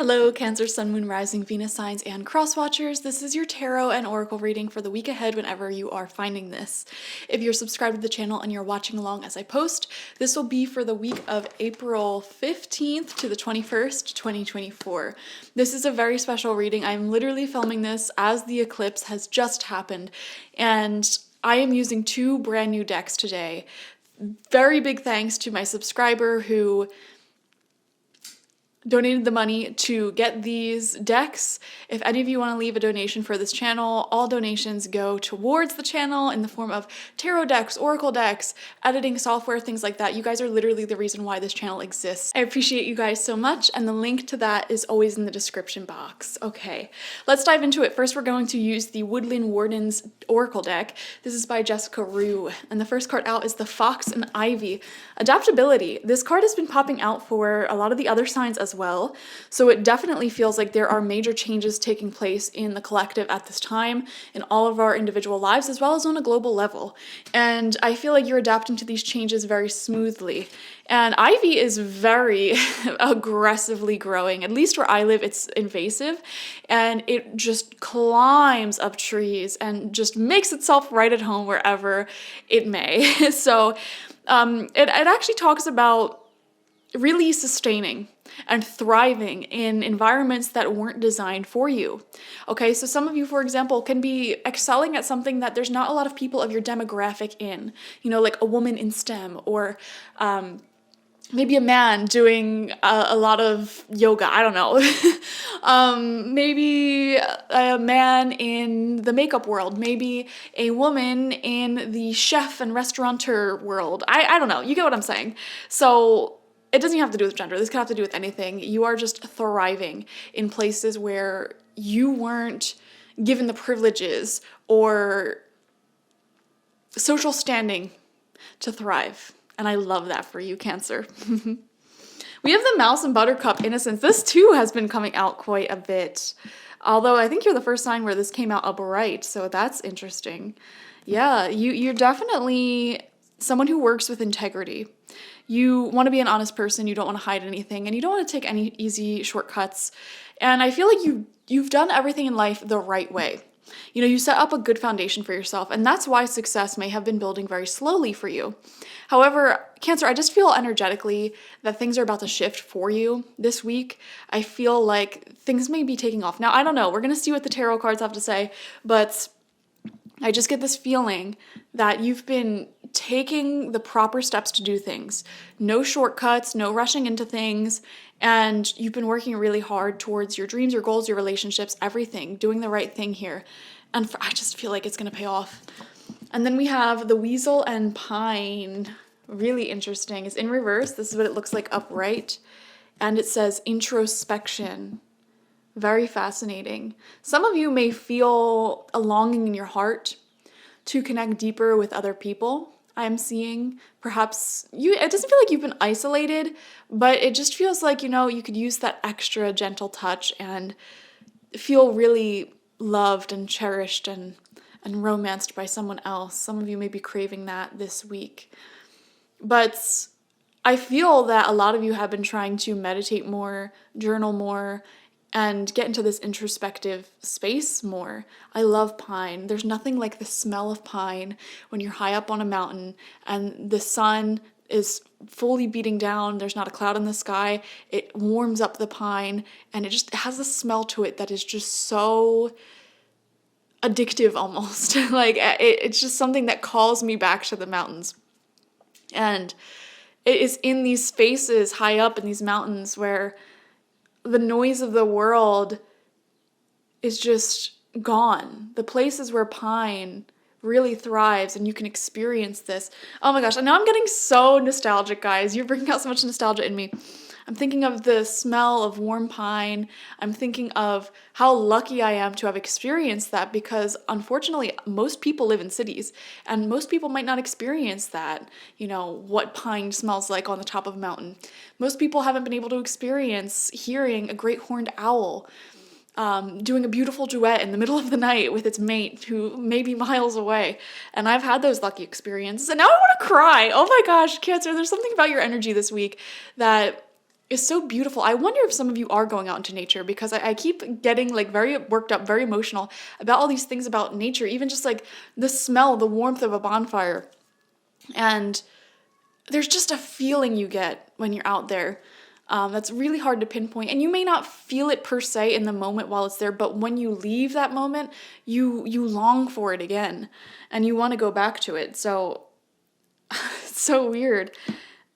Hello, Cancer, Sun, Moon, Rising, Venus signs, and cross watchers. This is your tarot and oracle reading for the week ahead whenever you are finding this. If you're subscribed to the channel and you're watching along as I post, this will be for the week of April 15th to the 21st, 2024. This is a very special reading. I'm literally filming this as the eclipse has just happened, and I am using two brand new decks today. Very big thanks to my subscriber who donated the money to get these decks. If any of you want to leave a donation for this channel, all donations go towards the channel in the form of tarot decks, oracle decks, editing software, things like that. You guys are literally the reason why this channel exists. I appreciate you guys so much, and the link to that is always in the description box. Okay, let's dive into it. First, we're going to use the Woodland Warden's Oracle deck. This is by Jessica Rue, and the first card out is the Fox and Ivy. Adaptability. This card has been popping out for a lot of the other signs as well, so it definitely feels like there are major changes taking place in the collective at this time, in all of our individual lives, as well as on a global level. And I feel like you're adapting to these changes very smoothly. And Ivy is very aggressively growing. At least where I live, it's invasive, and it just climbs up trees and just makes itself right at home wherever it may. So it actually talks about really sustaining and thriving in environments that weren't designed for you. Okay, so some of you, for example, can be excelling at something that there's not a lot of people of your demographic in, you know, like a woman in STEM, or maybe a man doing a lot of yoga, I don't know. Maybe a man in the makeup world, maybe a woman in the chef and restaurateur world. I don't know, you get what I'm saying. So it doesn't have to do with gender. This could have to do with anything. You are just thriving in places where you weren't given the privileges or social standing to thrive. And I love that for you, Cancer. We have the Mouse and Buttercup Innocence. This too has been coming out quite a bit. Although I think you're the first sign where this came out upright, so that's interesting. Yeah, you're definitely someone who works with integrity. You want to be an honest person, you don't want to hide anything, and you don't want to take any easy shortcuts. And I feel like you've done everything in life the right way. You know, you set up a good foundation for yourself, and that's why success may have been building very slowly for you. However, Cancer, I just feel energetically that things are about to shift for you this week. I feel like things may be taking off. Now, I don't know. We're going to see what the tarot cards have to say, but I just get this feeling that you've been taking the proper steps to do things. No shortcuts, no rushing into things, and you've been working really hard towards your dreams, your goals, your relationships, everything, doing the right thing here. And I just feel like it's going to pay off. And then we have the Weasel and Pine. Really interesting. It's in reverse. This is what it looks like upright. And it says introspection. Very fascinating. Some of you may feel a longing in your heart to connect deeper with other people. I'm seeing perhaps it doesn't feel like you've been isolated, but it just feels like, you know, you could use that extra gentle touch and feel really loved and cherished and romanced by someone else. Some of you may be craving that this week. But I feel that a lot of you have been trying to meditate more, journal more, and get into this introspective space more. I love pine. There's nothing like the smell of pine when you're high up on a mountain and the sun is fully beating down. There's not a cloud in the sky. It warms up the pine, and it just has a smell to it that is just so addictive almost. Like it's just something that calls me back to the mountains. And it is in these spaces high up in these mountains where the noise of the world is just gone. The places where pine really thrives and you can experience this. Oh my gosh, I know I'm getting so nostalgic, guys. You're bringing out so much nostalgia in me. I'm thinking of the smell of warm pine. I'm thinking of how lucky I am to have experienced that, because unfortunately most people live in cities and most people might not experience that, you know, what pine smells like on the top of a mountain. Most people haven't been able to experience hearing a great horned owl doing a beautiful duet in the middle of the night with its mate who may be miles away. And I've had those lucky experiences, and now I want to cry. Oh my gosh, Cancer, there's something about your energy this week that is so beautiful. I wonder if some of you are going out into nature, because I keep getting like very worked up, very emotional about all these things about nature, even just like the smell, the warmth of a bonfire. And there's just a feeling you get when you're out there that's really hard to pinpoint. And you may not feel it per se in the moment while it's there, but when you leave that moment, you long for it again and you want to go back to it. So it's so weird.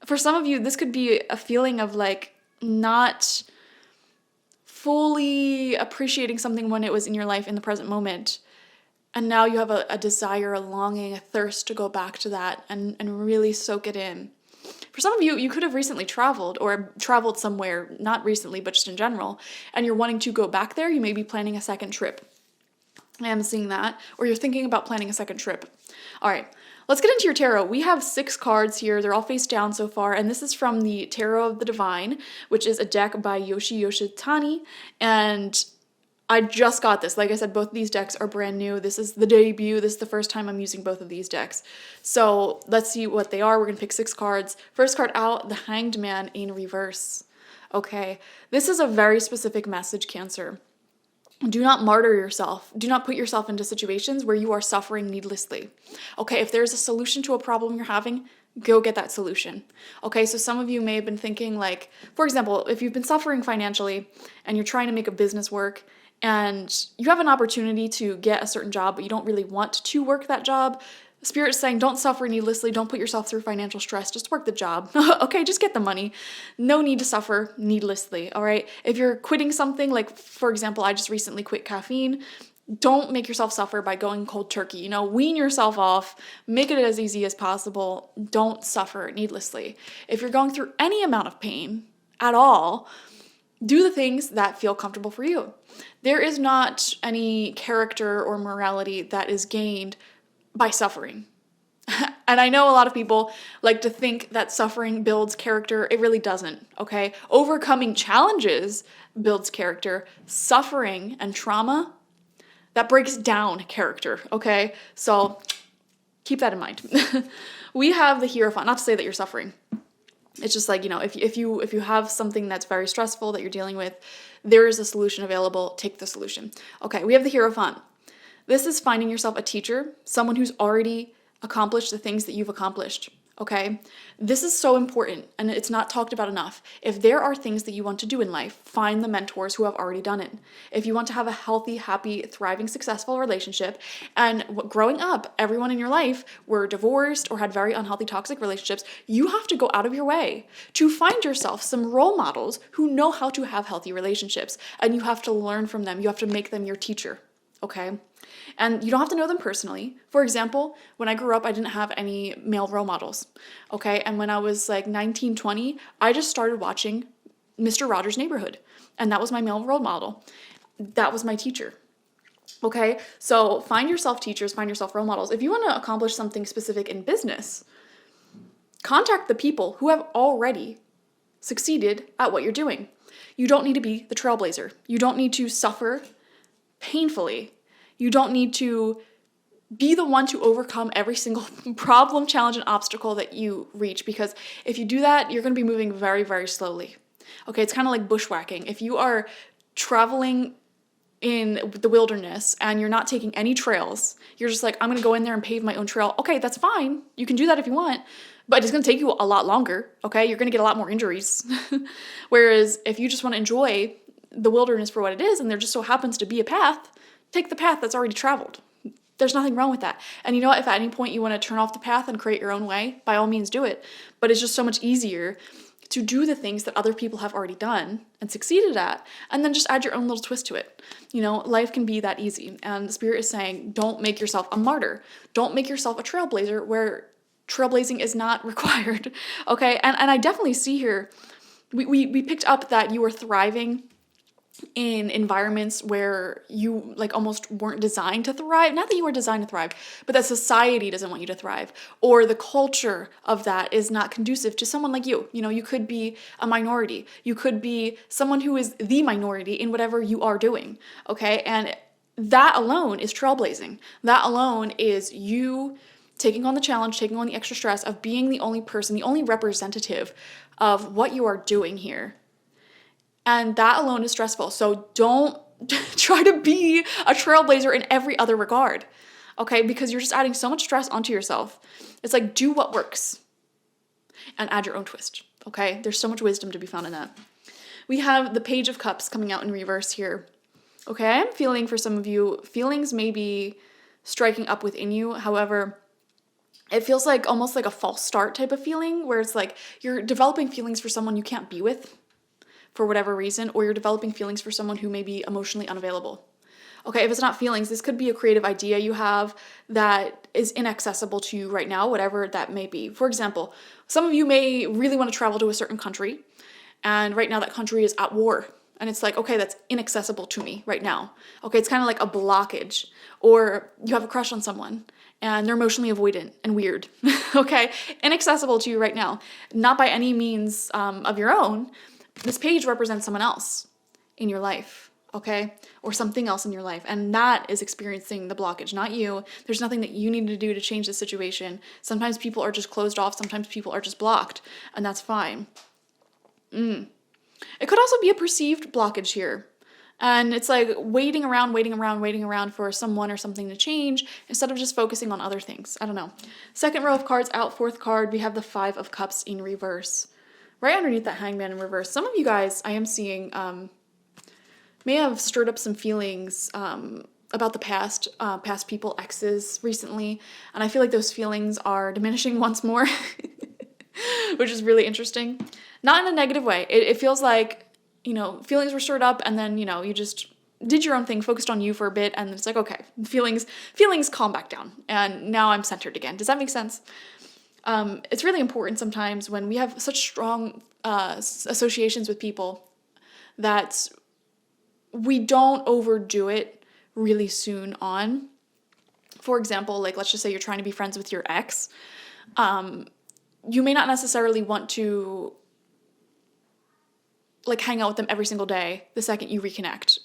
For some of you, this could be a feeling of like not fully appreciating something when it was in your life in the present moment. And now you have a desire, a longing, a thirst to go back to that and really soak it in. For some of you, you could have recently traveled or traveled somewhere, not recently, but just in general, and you're wanting to go back there. You may be planning a second trip. I am seeing that. Or you're thinking about planning a second trip. All right, let's get into your tarot. We have 6 cards here. They're all face down so far, and this is from the Tarot of the Divine, which is a deck by Yoshi Yoshitani, and I just got this. Like I said, both of these decks are brand new. This is the debut. This is the first time I'm using both of these decks. So let's see what they are. We're going to pick 6 cards. First card out, the Hanged Man in reverse. Okay, this is a very specific message, Cancer. Do not martyr yourself. Do not put yourself into situations where you are suffering needlessly. Okay, if there's a solution to a problem you're having, go get that solution. Okay, so some of you may have been thinking like, for example, if you've been suffering financially and you're trying to make a business work, and you have an opportunity to get a certain job, but you don't really want to work that job, Spirit is saying don't suffer needlessly, don't put yourself through financial stress, just work the job. Okay, just get the money. No need to suffer needlessly, all right? If you're quitting something, like for example, I just recently quit caffeine, don't make yourself suffer by going cold turkey. Wean yourself off, make it as easy as possible. Don't suffer needlessly. If you're going through any amount of pain at all, do the things that feel comfortable for you. There is not any character or morality that is gained by suffering. And I know a lot of people like to think that suffering builds character. It really doesn't, okay? Overcoming challenges builds character. Suffering and trauma, that breaks down character, okay? So keep that in mind. We have the Hierophant, not to say that you're suffering. It's just like, if you have something that's very stressful that you're dealing with, there is a solution available. Take the solution. Okay, we have the Hierophant. This is finding yourself a teacher, someone who's already accomplished the things that you've accomplished. Okay, this is so important and it's not talked about enough. If there are things that you want to do in life, find the mentors who have already done it. If you want to have a healthy, happy, thriving, successful relationship, and growing up, everyone in your life were divorced or had very unhealthy, toxic relationships, you have to go out of your way to find yourself some role models who know how to have healthy relationships, and you have to learn from them. You have to make them your teacher. Okay? And you don't have to know them personally. For example, when I grew up, I didn't have any male role models. Okay? And when I was like 19, 20, I just started watching Mr. Rogers' Neighborhood. And that was my male role model. That was my teacher. Okay? So find yourself teachers, find yourself role models. If you want to accomplish something specific in business, contact the people who have already succeeded at what you're doing. You don't need to be the trailblazer. You don't need to suffer painfully. You don't need to be the one to overcome every single problem, challenge, and obstacle that you reach, because if you do that, you're going to be moving very, very slowly. Okay, it's kind of like bushwhacking. If you are traveling in the wilderness and you're not taking any trails, you're just like, I'm going to go in there and pave my own trail. Okay, that's fine. You can do that if you want, but it's going to take you a lot longer. Okay, you're going to get a lot more injuries. Whereas if you just want to enjoy the wilderness for what it is, and there just so happens to be a path, take the path that's already traveled. There's nothing wrong with that. And you know what? If at any point you want to turn off the path and create your own way, by all means do it. But it's just so much easier to do the things that other people have already done and succeeded at, and then just add your own little twist to it. Life can be that easy. And the Spirit is saying, don't make yourself a martyr. Don't make yourself a trailblazer where trailblazing is not required. Okay? And I definitely see here, we picked up that you were thriving in environments where you like almost weren't designed to thrive. Not that you were designed to thrive, but that society doesn't want you to thrive, or the culture of that is not conducive to someone like you. You could be a minority. You could be someone who is the minority in whatever you are doing. Okay? And that alone is trailblazing. That alone is you taking on the challenge, taking on the extra stress of being the only person, the only representative of what you are doing here And that alone is stressful. So don't try to be a trailblazer in every other regard, okay? Because you're just adding so much stress onto yourself. It's like, do what works and add your own twist, okay? There's so much wisdom to be found in that. We have the Page of Cups coming out in reverse here. Okay, I am feeling for some of you, feelings may be striking up within you. However, it feels like almost like a false start type of feeling where it's like you're developing feelings for someone you can't be with for whatever reason, or you're developing feelings for someone who may be emotionally unavailable. Okay, if it's not feelings, this could be a creative idea you have that is inaccessible to you right now, whatever that may be. For example, some of you may really want to travel to a certain country, and right now that country is at war. And it's like, okay, that's inaccessible to me right now. Okay, it's kind of like a blockage. Or you have a crush on someone and they're emotionally avoidant and weird. Okay, inaccessible to you right now. Not by any means of your own. This page represents someone else in your life, okay? Or something else in your life. And that is experiencing the blockage, not you. There's nothing that you need to do to change the situation. Sometimes people are just closed off. Sometimes people are just blocked. And that's fine. It could also be a perceived blockage here. And it's like waiting around for someone or something to change instead of just focusing on other things. I don't know. Second row of cards out, fourth card, we have the Five of Cups in reverse. Right underneath that Hangman in reverse. Some of you guys I am seeing may have stirred up some feelings about the past people, exes recently. And I feel like those feelings are diminishing once more, which is really interesting. Not in a negative way. It feels like, feelings were stirred up and then, you just did your own thing, focused on you for a bit, and it's like, okay, feelings calm back down. And now I'm centered again. Does that make sense? It's really important sometimes when we have such strong associations with people that we don't overdo it really soon on. For example, like let's just say you're trying to be friends with your ex. You may not necessarily want to like hang out with them every single day the second you reconnect,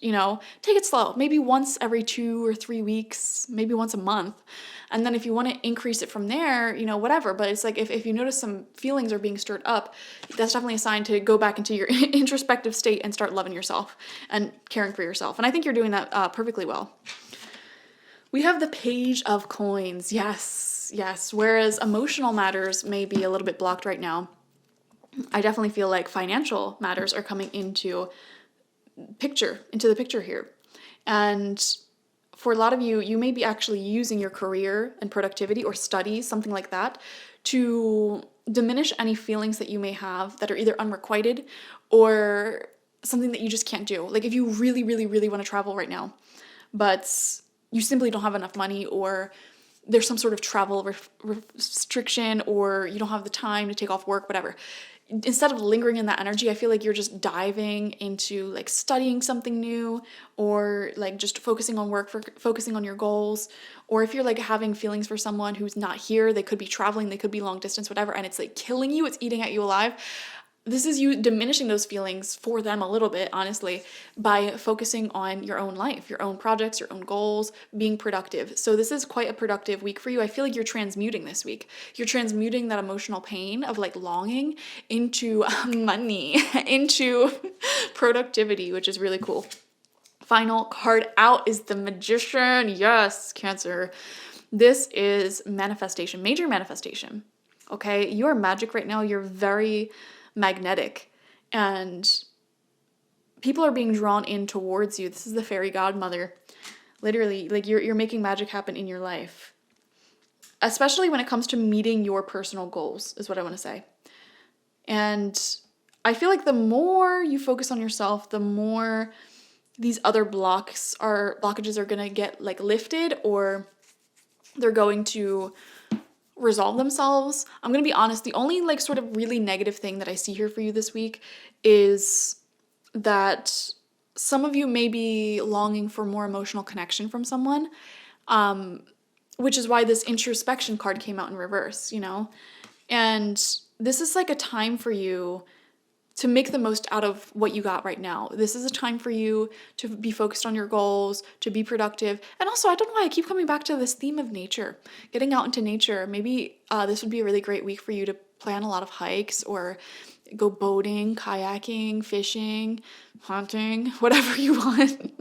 take it slow, maybe once every 2 or 3 weeks, maybe once a month. And then if you want to increase it from there, whatever. But it's like if you notice some feelings are being stirred up, that's definitely a sign to go back into your introspective state and start loving yourself and caring for yourself. And I think you're doing that perfectly well. We have the Page of Coins. Yes. Whereas emotional matters may be a little bit blocked right now, I definitely feel like financial matters are coming into the picture here. And for a lot of you, you may be actually using your career and productivity or studies, something like that, to diminish any feelings that you may have that are either unrequited or something that you just can't do. Like if you really, really, really want to travel right now, but you simply don't have enough money, or there's some sort of travel restriction, or you don't have the time to take off work, whatever. Instead of lingering in that energy, I feel like you're just diving into like studying something new, or like just focusing on work, focusing on your goals. Or if you're like having feelings for someone who's not here, they could be traveling, they could be long distance, whatever, and it's like killing you, it's eating at you alive. This is you diminishing those feelings for them a little bit, honestly, by focusing on your own life, your own projects, your own goals, being productive. So this is quite a productive week for you. I feel like you're transmuting this week. You're transmuting that emotional pain of like longing into money, into productivity, which is really cool. Final card out is the Magician. Yes, Cancer. This is manifestation, major manifestation. Okay, you are magic right now. You're very magnetic, and people are being drawn in towards you. This is the fairy godmother. Literally, like you're making magic happen in your life, especially when it comes to meeting your personal goals, is what I want to say. And I feel like the more you focus on yourself, the more these other blockages are gonna get like lifted, or they're going to resolve themselves. I'm gonna be honest, the only like sort of really negative thing that I see here for you this week is that some of you may be longing for more emotional connection from someone, which is why this introspection card came out in reverse, and this is like a time for you to make the most out of what you got right now. This is a time for you to be focused on your goals, to be productive. And also, I don't know why I keep coming back to this theme of nature, getting out into nature. Maybe this would be a really great week for you to plan a lot of hikes, or go boating, kayaking, fishing, hunting, whatever you want.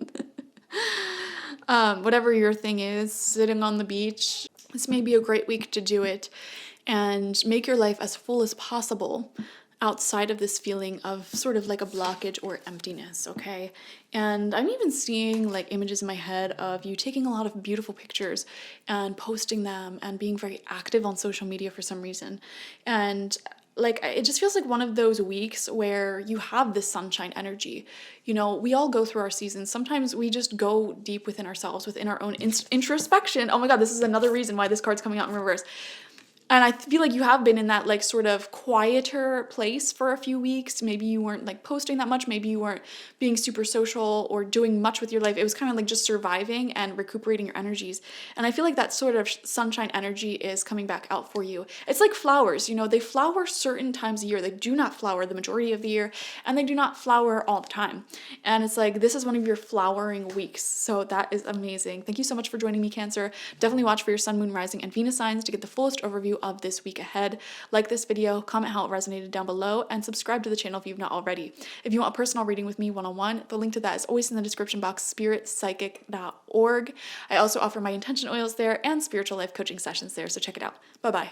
Whatever your thing is, sitting on the beach. This may be a great week to do it and make your life as full as possible outside of this feeling of sort of like a blockage or emptiness, okay? And I'm even seeing like images in my head of you taking a lot of beautiful pictures and posting them and being very active on social media for some reason. And like it just feels like one of those weeks where you have this sunshine energy. You know, we all go through our seasons. Sometimes we just go deep within ourselves, within our own introspection. Oh my god, this is another reason why this card's coming out in reverse. And I feel like you have been in that like sort of quieter place for a few weeks. Maybe you weren't like posting that much. Maybe you weren't being super social or doing much with your life. It was kind of like just surviving and recuperating your energies. And I feel like that sort of sunshine energy is coming back out for you. It's like flowers, you know, they flower certain times a year. They do not flower the majority of the year, and they do not flower all the time. And it's like, this is one of your flowering weeks. So that is amazing. Thank you so much for joining me, Cancer. Definitely watch for your sun, moon, rising, and Venus signs to get the fullest overview of this week ahead. Like this video, comment how it resonated down below, and subscribe to the channel if you've not already. If you want a personal reading with me one-on-one, the link to that is always in the description box, spiritpsychic.org. I also offer my intention oils there and spiritual life coaching sessions there, so check it out. Bye-bye.